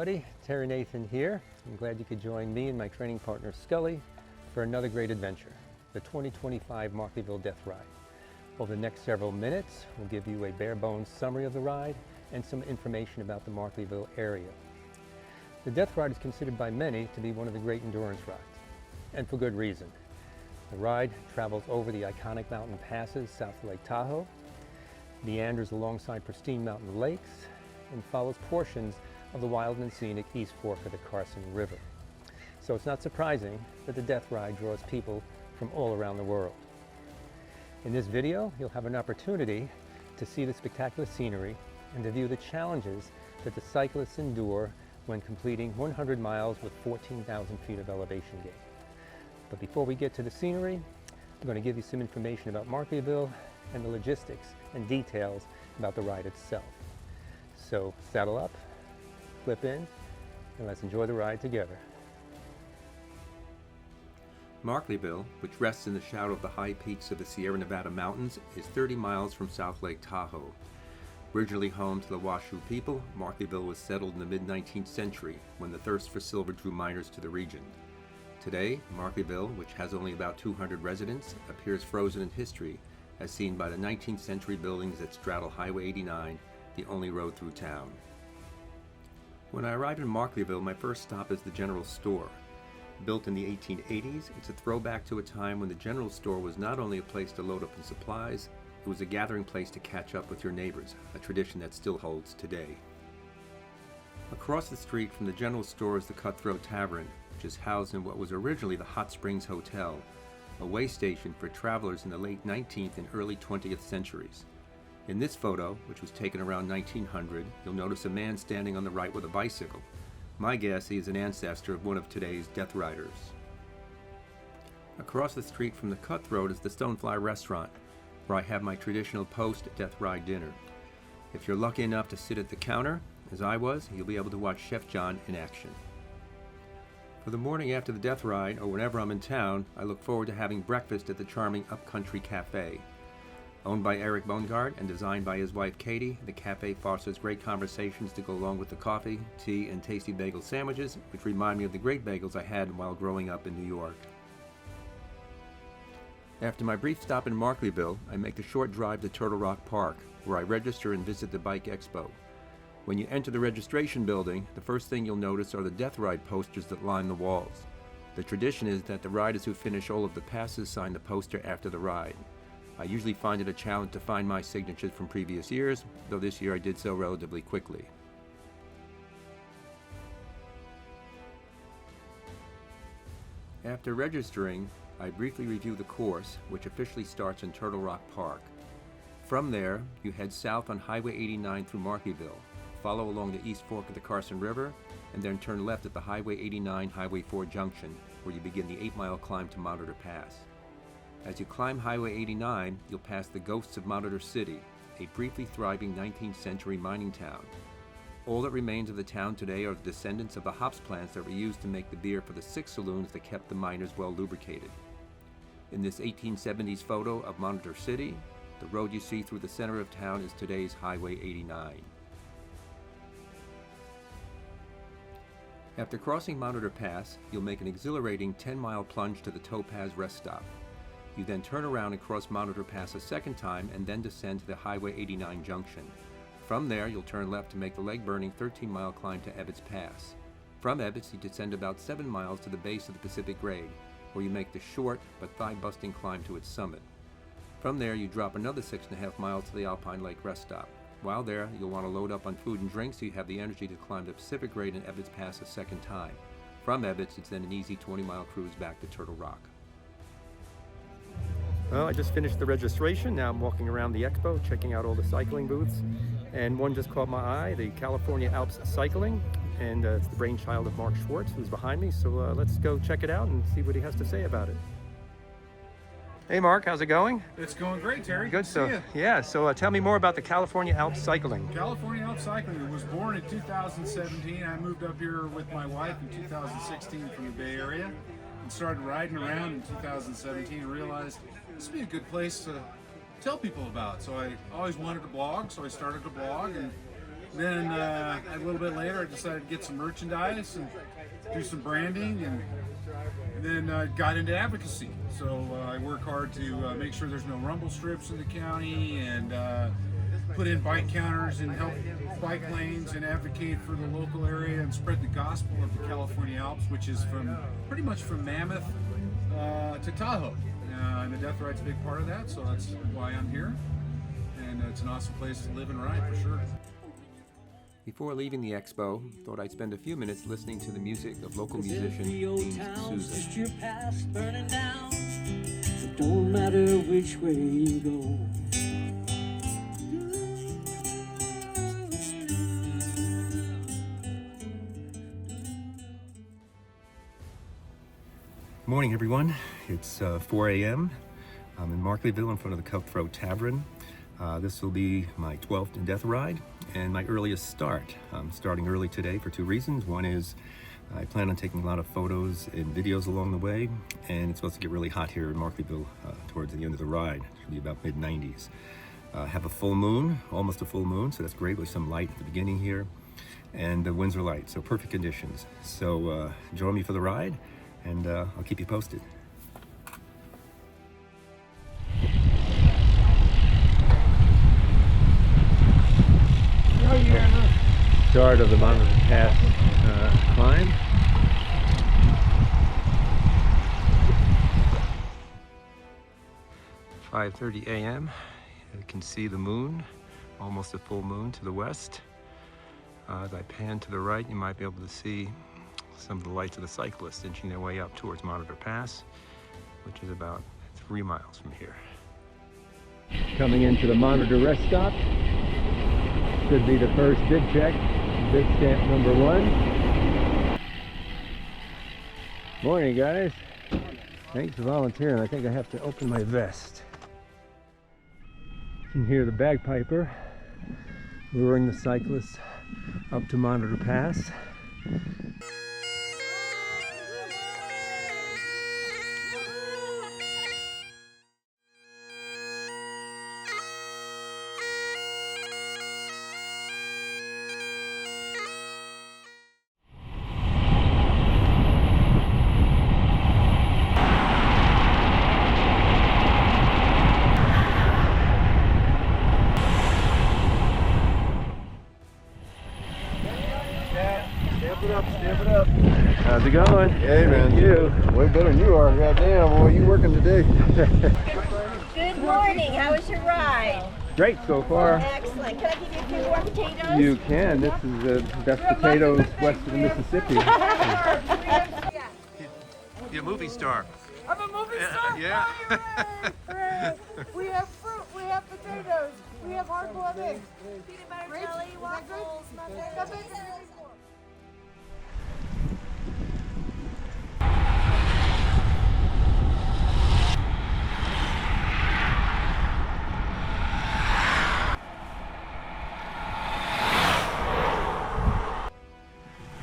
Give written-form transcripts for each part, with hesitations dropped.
everybody. Terry Nathan here. I'm glad you could join me and my training partner Scully for another great adventure, the 2025 Markleeville Death Ride. Over the next several minutes, we'll give you a bare bones summary of the ride and some information about the Markleyville area. The Death Ride is considered by many to be one of the great endurance rides, and for good reason. The ride travels over the iconic mountain passes south of Lake Tahoe, meanders alongside pristine mountain lakes, and follows portions of the wild and scenic East Fork of the Carson River. So it's not surprising that the Death Ride draws people from all around the world. In this video, you'll have an opportunity to see the spectacular scenery and to view the challenges that the cyclists endure when completing 100 miles with 14,000 feet of elevation gain. But before we get to the scenery, I'm going to give you some information about Markleyville and the logistics and details about the ride itself. So saddle up, clip in, and let's enjoy the ride together. Markleyville, which rests in the shadow of the high peaks of the Sierra Nevada mountains, is 30 miles from South Lake Tahoe. Originally home to the Washoe people, Markleyville was settled in the mid-19th century when the thirst for silver drew miners to the region. Today, Markleyville, which has only about 200 residents, appears frozen in history, as seen by the 19th century buildings that straddle Highway 89, the only road through town. When I arrived in Markleyville, my first stop is the general store. Built in the 1880s, it's a throwback to a time when the general store was not only a place to load up on supplies, it was a gathering place to catch up with your neighbors, a tradition that still holds today. Across the street from the general store is the Cutthroat Tavern, which is housed in what was originally the Hot Springs Hotel, a way station for travelers in the late 19th and early 20th centuries. In this photo, which was taken around 1900, you'll notice a man standing on the right with a bicycle. My guess he is an ancestor of one of today's Death Riders. Across the street from the Cutthroat is the Stonefly Restaurant, where I have my traditional post-Death Ride dinner. If you're lucky enough to sit at the counter, as I was, you'll be able to watch Chef John in action. For the morning after the Death Ride, or whenever I'm in town, I look forward to having breakfast at the charming Upcountry Cafe. Owned by Eric Bongard and designed by his wife Katie, the cafe fosters great conversations to go along with the coffee, tea, and tasty bagel sandwiches, which remind me of the great bagels I had while growing up in New York. After my brief stop in Markleyville, I make the short drive to Turtle Rock Park, where I register and visit the Bike Expo. When you enter the registration building, the first thing you'll notice are the Death Ride posters that line the walls. The tradition is that the riders who finish all of the passes sign the poster after the ride. I usually find it a challenge to find my signatures from previous years, though this year I did so relatively quickly. After registering, I briefly review the course, which officially starts in Turtle Rock Park. From there, you head south on Highway 89 through Markleyville, follow along the East Fork of the Carson River, and then turn left at the Highway 89 Highway 4 junction, where you begin the 8-mile climb to Monitor Pass. As you climb Highway 89, you'll pass the ghosts of Monitor City, a briefly thriving 19th century mining town. All that remains of the town today are the descendants of the hops plants that were used to make the beer for the 6 saloons that kept the miners well lubricated. In this 1870s photo of Monitor City, the road you see through the center of town is today's Highway 89. After crossing Monitor Pass, you'll make an exhilarating 10-mile plunge to the Topaz rest stop. You then turn around and cross Monitor Pass a second time and then descend to the Highway 89 junction. From there, you'll turn left to make the leg-burning 13-mile climb to Ebbetts Pass. From Ebbetts, you descend about 7 miles to the base of the Pacific Grade, where you make the short but thigh-busting climb to its summit. From there, you drop another 6.5 miles to the Alpine Lake rest stop. While there, you'll want to load up on food and drinks so you have the energy to climb the Pacific Grade and Ebbetts Pass a second time. From Ebbetts, it's then an easy 20-mile cruise back to Turtle Rock. Well, I just finished the registration. Now I'm walking around the expo, checking out all the cycling booths. And one just caught my eye, the California Alps cycling. And it's the brainchild of Mark Schwartz, who's behind me. So let's go check it out and see what he has to say about it. Hey Mark, how's it going? It's going great, Terry. Good. So yeah, so tell me more about the California Alps cycling. California Alps cycling. I was born in 2017. I moved up here with my wife in 2016 from the Bay Area and started riding around in 2017 and realized this would be a good place to tell people about. So I always wanted to blog, so I started a blog, and Then a little bit later, I decided to get some merchandise and do some branding, and then got into advocacy. So I work hard to make sure there's no rumble strips in the county, and put in bike counters and help bike lanes and advocate for the local area and spread the gospel of the California Alps, which is pretty much from Mammoth to Tahoe. And the Death Ride's a big part of that, so that's why I'm here. And it's an awesome place to live and ride for sure. Before leaving the expo, thought I'd spend a few minutes listening to the music of local musician Dean Souza. Your past burning down, it don't matter which way you go. Morning, everyone. It's 4 a.m. I'm in Markleyville in front of the Cutthroat Tavern. This will be my 12th Death Ride and my earliest start. I'm starting early today for two reasons. One is I plan on taking a lot of photos and videos along the way, and it's supposed to get really hot here in Markleyville towards the end of the ride. It should be about mid-90s. Have a full moon, almost a full moon, so that's great with some light at the beginning here. And the winds are light, so perfect conditions. So join me for the ride, and I'll keep you posted. Start of the Markleeville Pass climb. "5:30 a.m. You can see the moon, almost a full moon to the west. As I pan to the right, you might be able to see some of the lights of the cyclists inching their way up towards Markleeville Pass, which is about 3 miles from here. Coming into the Markleeville rest stop. Should be the first big check. Big stamp number 1. Morning, guys. Thanks for volunteering. I think I have to open my vest. You can hear the bagpiper luring the cyclists up to Markleeville Pass. Stamp it up. How's it going? Hey, man. Thank you. Way better than you are. Goddamn, boy, you working today? Good morning. How was your ride? Great so far. Excellent. Can I give you a few more potatoes? You can. This is the best potatoes west of the Mississippi. You're a movie star. I'm a movie star. Yeah. Hooray. We have fruit. We have potatoes. We have hard-boiled eggs. Peanut butter Grape, jelly, is that waffles, good? muffins. That's it.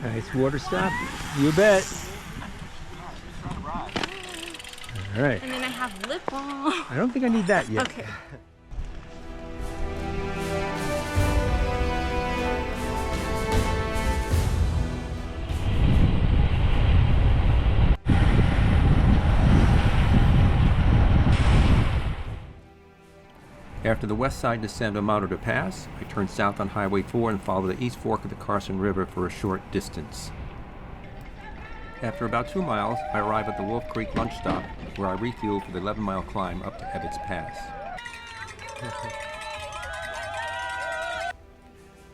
Nice water stop. You bet. All right. And then I have lip balm. I don't think I need that yet. Okay. After the west side descent of Markleeville Pass, I turn south on Highway 4 and follow the east fork of the Carson River for a short distance. After about 2 miles, I arrive at the Wolf Creek lunch stop, where I refuel for the 11-mile climb up to Ebbetts Pass.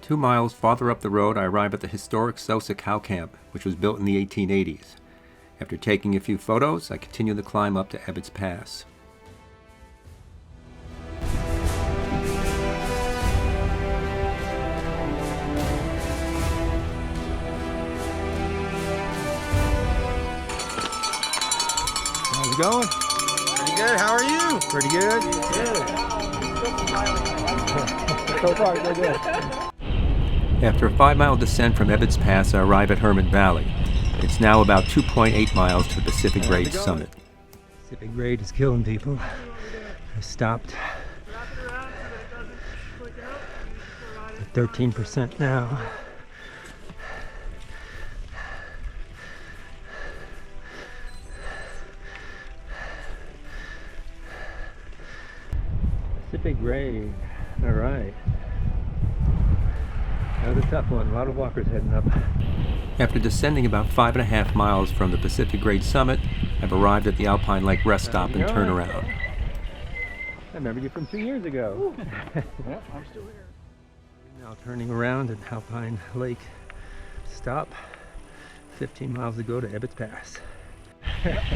2 miles farther up the road, I arrive at the historic Sosa Cow Camp, which was built in the 1880s. After taking a few photos, I continue the climb up to Ebbetts Pass. How's it going? Pretty good. How are you? Pretty good. So far, so good. After a 5-mile descent from Ebbetts Pass, I arrive at Hermit Valley. It's now about 2.8 miles to the Pacific Grade summit. Pacific Grade is killing people. I stopped 13% now. Pacific grade. All right. That was a tough one. A lot of walkers heading up. After descending about 5.5 miles from the Pacific Grade summit, I've arrived at the Alpine Lake rest stop and turnaround. I remember you from 2 years ago. Yep, I'm still here. Now turning around at Alpine Lake stop. 15 miles to go to Ebbetts Pass.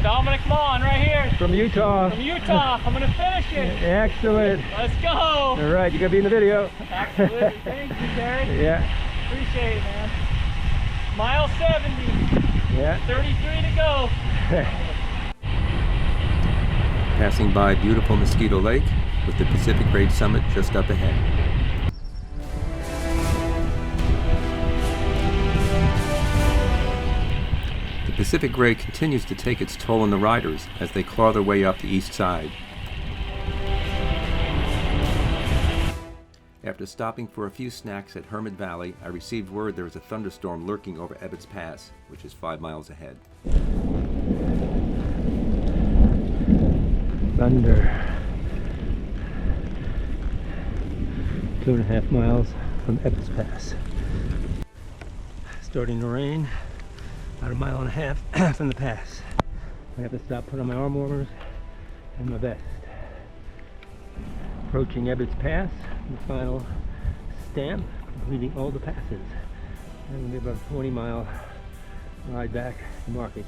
Dominic, come on, right here. From Utah. From Utah. I'm gonna finish it. Excellent. Let's go. All right, you're gonna be in the video. Absolutely. Thank you, Gary. Yeah. Appreciate it, man. Mile 70. Yeah. 33 to go. Passing by beautiful Mosquito Lake with the Pacific Grade summit just up ahead. The Pacific Grade continues to take its toll on the riders as they claw their way up the east side. After stopping for a few snacks at Hermit Valley, I received word there was a thunderstorm lurking over Ebbetts Pass, which is 5 miles ahead. Thunder. 2.5 miles from Ebbetts Pass. Starting to rain. About 1.5 miles from the pass. I have to stop, put on my arm warmers and my vest. Approaching Ebbetts Pass, the final stamp, completing all the passes. And it'll be about a 20-mile ride back to Markleeville.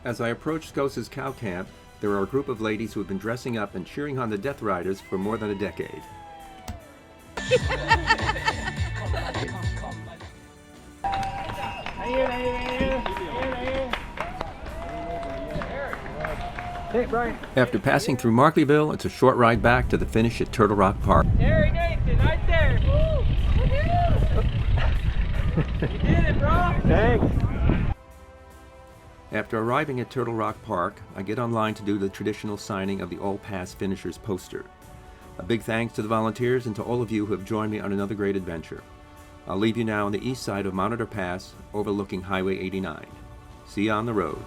As I approach Scos's cow camp, there are a group of ladies who have been dressing up and cheering on the Death Riders for more than a decade. Hey, Brian. After passing through Markleyville, it's a short ride back to the finish at Turtle Rock Park. Gary Nathan, right there. Woo! You did it, bro. Thanks. After arriving at Turtle Rock Park, I get online to do the traditional signing of the All Pass Finishers poster. A big thanks to the volunteers and to all of you who have joined me on another great adventure. I'll leave you now on the east side of Monitor Pass, overlooking Highway 89. See you on the road.